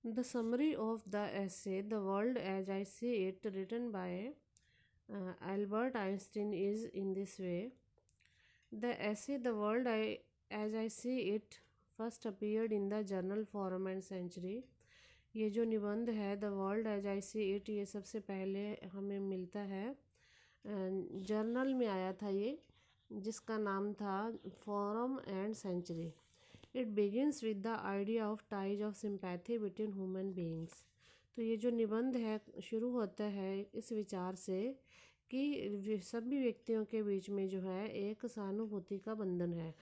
The summary of the essay, The World as I See It, written by Albert Einstein, is in this way. The essay, as I See It, first appeared in the journal Forum and Century. ये जो निबंध है the world as I see it, ये सबसे पहले हमें मिलता है जर्नल में आया था ये, जिसका नाम था forum and century. It begins with the idea of ties of sympathy between human beings. तो ये जो निबंध है शुरू होता है इस विचार से कि सभी व्यक्तियों के बीच में जो है एक सहानुभूति का बंधन है।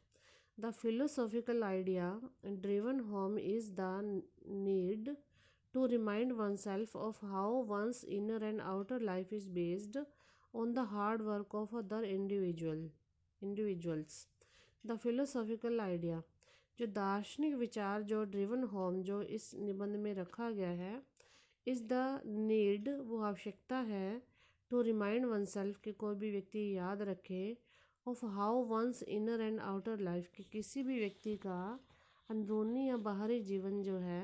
The philosophical idea driven home is the need to remind oneself of how one's inner and outer life is based on the hard work of other individuals. The philosophical idea, जो दार्शनिक विचार जो ड्रिवन होम जो इस निबंध में रखा गया है, इज द नीड, वो आवश्यकता है, टू रिमाइंड वन सेल्फ कि कोई भी व्यक्ति याद रखे, of how one's inner and outer life, कि किसी भी व्यक्ति का अंदरूनी या बाहरी जीवन जो है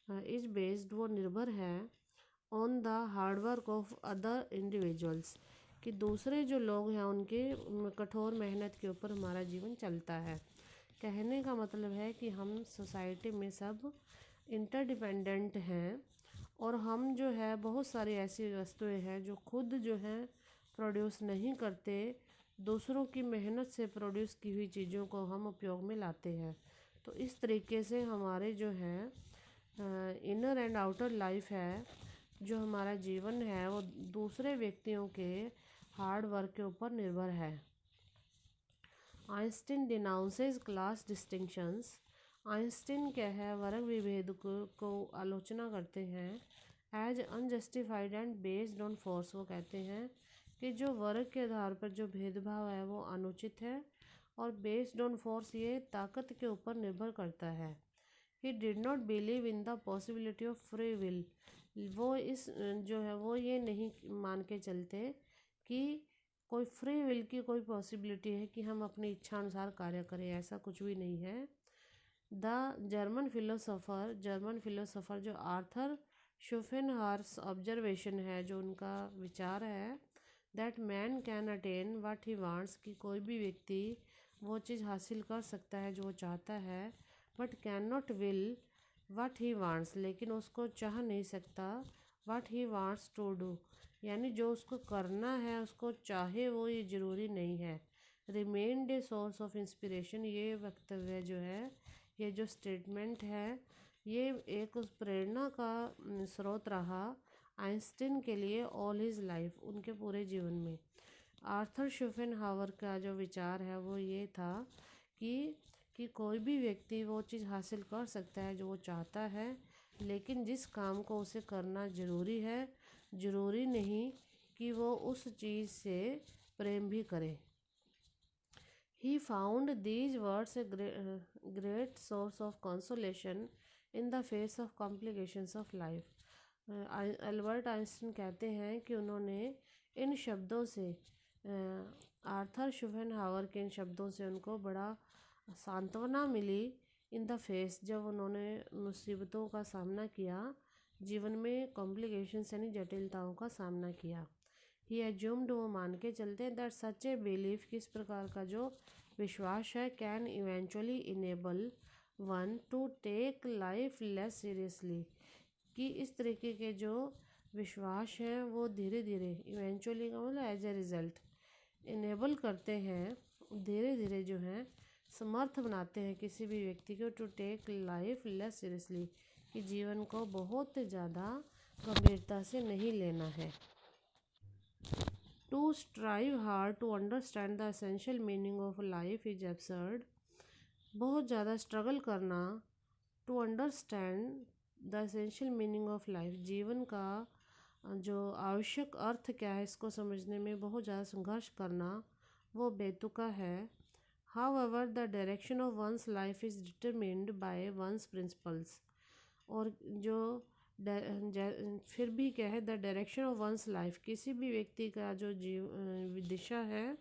इज बेस्ड, वो निर्भर है on the hard work of other individuals, कि दूसरे जो लोग हैं उनके कठोर मेहनत के ऊपर हमारा जीवन चलता है। कहने का मतलब है कि हम सोसाइटी में सब इंटरडिपेंडेंट हैं और हम जो है बहुत सारी ऐसी वस्तुएं हैं जो खुद जो है प्रोड्यूस नहीं करते, दूसरों की मेहनत से प्रोड्यूस की हुई चीज़ों को हम उपयोग में लाते हैं। तो इस तरीके से हमारे जो है इनर एंड आउटर लाइफ है, जो हमारा जीवन है, वो दूसरे व्यक्तियों के हार्ड वर्क के ऊपर निर्भर है। Einstein denounces class distinctions. Einstein क्या है, वर्ग विभेद को आलोचना करते हैं as unjustified and based on force. वो कहते हैं कि जो वर्ग के आधार पर जो भेदभाव है वो अनुचित है और बेस्ड ऑन फोर्स, ये ताकत के ऊपर निर्भर करता है। He did not believe in the possibility of free will. वो इस जो है वो ये नहीं मान के चलते कि कोई फ्री विल की कोई पॉसिबिलिटी है कि हम अपनी इच्छा अनुसार कार्य करें, ऐसा कुछ भी नहीं है। द जर्मन फिलोसोफर जो आर्थर शोपेनहाउअर्स ऑब्जर्वेशन है, जो उनका विचार है, that man can attain what he wants, कि कोई भी व्यक्ति वो चीज़ हासिल कर सकता है जो वो चाहता है, but can not will what he wants, लेकिन उसको चाह नहीं सकता what he wants to do, यानी जो उसको करना है उसको चाहे वो ये ज़रूरी नहीं है। Remained a source of inspiration, ये वक्तव्य जो है, ये जो स्टेटमेंट है, ये एक उस प्रेरणा का स्रोत रहा आइंस्टीन के लिए ऑल हिज लाइफ, उनके पूरे जीवन में। आर्थर शोपेनहावर का जो विचार है वो ये था कि कोई भी व्यक्ति वो चीज़ हासिल कर सकता है जो वो चाहता है, लेकिन जिस काम को उसे करना ज़रूरी है, ज़रूरी नहीं कि वो उस चीज़ से प्रेम भी करे। He found these words a great source of consolation in the face of complications of life. Albert Einstein कहते हैं कि उन्होंने इन शब्दों से, आर्थर शोपेनहावर के इन शब्दों से उनको बड़ा सांत्वना मिली इन द फेस, जब उन्होंने मुसीबतों का सामना किया, जीवन में कॉम्प्लिकेशंस यानी जटिलताओं का सामना किया। ही एज्यूम्ड, वो मान के चलते हैं, दैट सच ए बिलीफ, किस प्रकार का जो विश्वास है, can eventually enable one to take life less seriously, कि इस तरीके के जो विश्वास हैं वो धीरे धीरे, इवेंचुअली का मतलब एज ए रिज़ल्ट, इनेबल करते हैं, धीरे धीरे जो है समर्थ बनाते हैं किसी भी व्यक्ति को to take life less seriously, कि जीवन को बहुत ज़्यादा गंभीरता से नहीं लेना है। To strive hard to understand the essential meaning of life is absurd, बहुत ज़्यादा स्ट्रगल करना to understand the essential meaning of life, जीवन का जो आवश्यक अर्थ क्या है इसको समझने में बहुत ज़्यादा संघर्ष करना, वो बेतुका है। However the direction of one's life is determined by one's principles, और जो फिर भी क्या है, the direction of one's life, किसी भी व्यक्ति का जो दिशा है,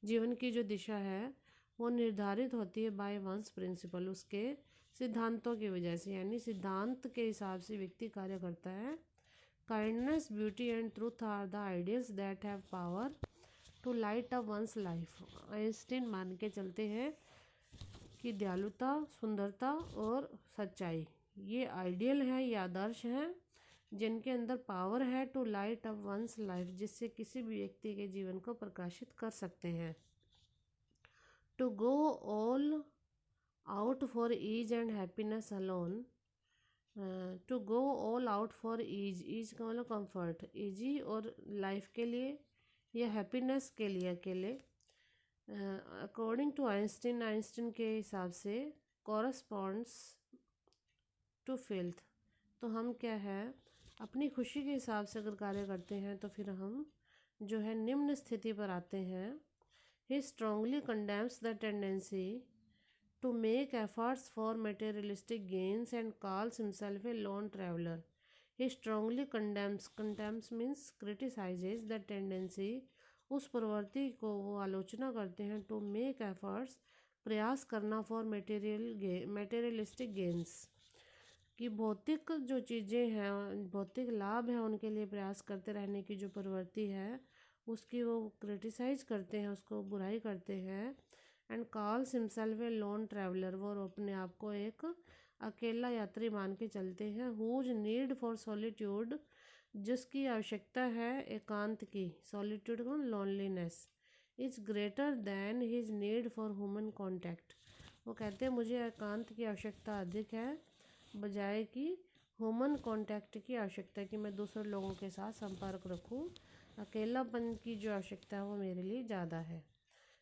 जीवन की जो दिशा है, वो निर्धारित होती है बाय वंस प्रिंसिपल, उसके सिद्धांतों की वजह से, यानी सिद्धांत के हिसाब से व्यक्ति कार्य करता है। Kindness, beauty and truth are the ideals that have power to light up one's life. Einstein मान के चलते हैं कि दयालुता, सुंदरता और सच्चाई ये आइडियल है, ये आदर्श हैं जिनके अंदर पावर है to light up one's life, जिससे किसी भी व्यक्ति के जीवन को प्रकाशित कर सकते हैं। To go all out for ease and happiness alone, to go all out for ease का मतलब कंफर्ट, ईजी और लाइफ के लिए या हैप्पीनेस के लिए अकेले। अकॉर्डिंग टू आइंस्टीन, आइंस्टीन के हिसाब से कॉरस्पॉन्ड्स टू फिल्थ। तो हम क्या है, अपनी खुशी के हिसाब से अगर कार्य करते हैं तो फिर हम जो है निम्न स्थिति पर आते हैं। He strongly condemns the tendency to make efforts for materialistic gains and calls himself a lone traveller. He strongly condemns means criticises the tendency, उस प्रवृत्ति को वो आलोचना करते हैं, टू मेक एफर्ट्स प्रयास करना, फॉर मटेरियलिस्टिक गेन्स कि भौतिक जो चीज़ें हैं, भौतिक लाभ है, उनके लिए प्रयास करते रहने की जो प्रवृत्ति है उसकी वो क्रिटिसाइज करते हैं, उसको बुराई करते हैं। And calls himself a lone traveller, वो अपने आप को एक अकेला यात्री मान के चलते हैं। हुज नीड फॉर सॉलिट्यूड, जिसकी आवश्यकता है एकांत की, सॉलिट्यूड को loneliness, is greater than his need for human contact. वो कहते हैं मुझे एकांत की आवश्यकता अधिक है बजाय कि ह्यूमन कॉन्टैक्ट की आवश्यकता, कि मैं दूसरे लोगों के साथ संपर्क रखूं। अकेलापन की जो आवश्यकता है वो मेरे लिए ज़्यादा है।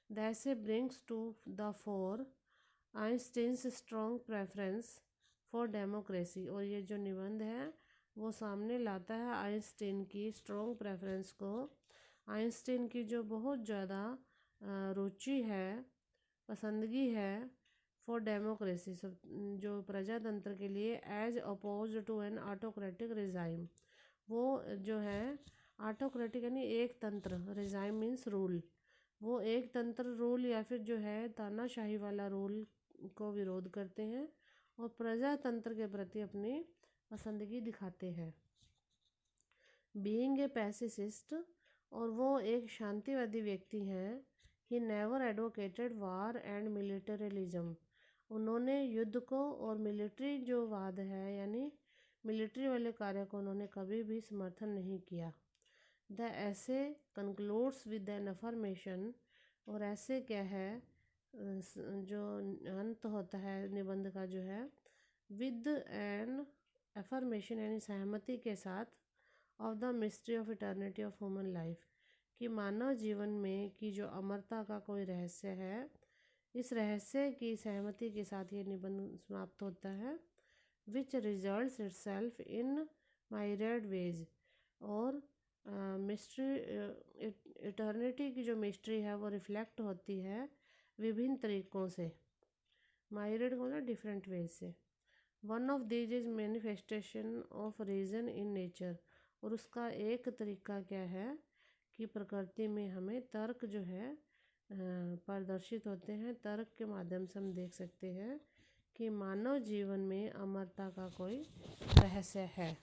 This brings to the fore Einstein's strong preference for democracy. और ये जो निबंध है वो सामने लाता है आइंस्टीन की स्ट्रॉन्ग प्रेफरेंस को, आइंस्टीन की जो बहुत ज़्यादा रुचि है, पसंदगी है, फॉर डेमोक्रेसी, जो प्रजातंत्र के लिए, as oppose to an autocratic regime. वो जो है ऑटोक्रेटिक यानी एक तंत्र, रिजाइम मीन्स रूल, वो एक तंत्र रूल या फिर जो है तानाशाही वाला रूल को विरोध करते हैं और प्रजातंत्र के प्रति अपनी पसंदगी दिखाते हैं। बीइंग ए पैसिस्ट, और वो एक शांतिवादी व्यक्ति हैं। He never advocated war and militarism, उन्होंने युद्ध को और मिलिट्री जो वाद है यानी मिलिट्री वाले कार्य को उन्होंने कभी भी समर्थन नहीं किया। द ऐसे कंक्लूड्स विद एन अफर्मेशन, और ऐसे क्या है जो अंत होता है निबंध का जो है, विद एन अफर्मेशन यानी सहमति के साथ, of the mystery of eternity of human life, कि मानव जीवन में की जो अमरता का कोई रहस्य है, इस रहस्य की सहमति के साथ ये निबंध समाप्त होता है। Which results itself in myriad ways, और मिस्ट्री इटर्निटी की जो मिस्ट्री है वो रिफ्लेक्ट होती है विभिन्न तरीक़ों से, मायरिड को ना डिफरेंट वेज से। One of these is manifestation of reason in nature, और उसका एक तरीका क्या है कि प्रकृति में हमें तर्क जो है प्रदर्शित होते हैं। तर्क के माध्यम से हम देख सकते हैं कि मानव जीवन में अमरता का कोई रहस्य है।